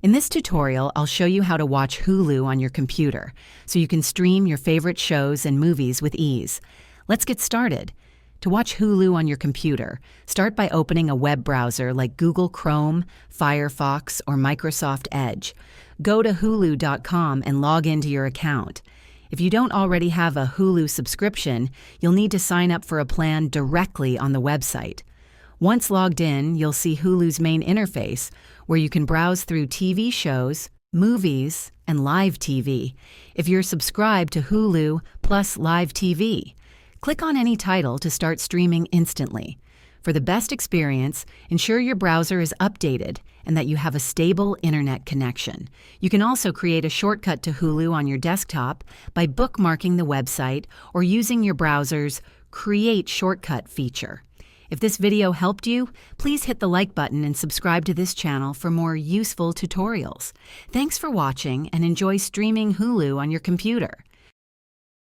In this tutorial, I'll show you how to watch Hulu on your computer, so you can stream your favorite shows and movies with ease. Let's get started. To watch Hulu on your computer, start by opening a web browser like Google Chrome, Firefox, or Microsoft Edge. Go to hulu.com and log into your account. If you don't already have a Hulu subscription, you'll need to sign up for a plan directly on the website. Once logged in, you'll see Hulu's main interface, where you can browse through TV shows, movies, and live TV. If you're subscribed to Hulu plus live TV, click on any title to start streaming instantly. For the best experience, ensure your browser is updated and that you have a stable internet connection. You can also create a shortcut to Hulu on your desktop by bookmarking the website or using your browser's Create Shortcut feature. If this video helped you, please hit the like button and subscribe to this channel for more useful tutorials. Thanks for watching and enjoy streaming Hulu on your computer.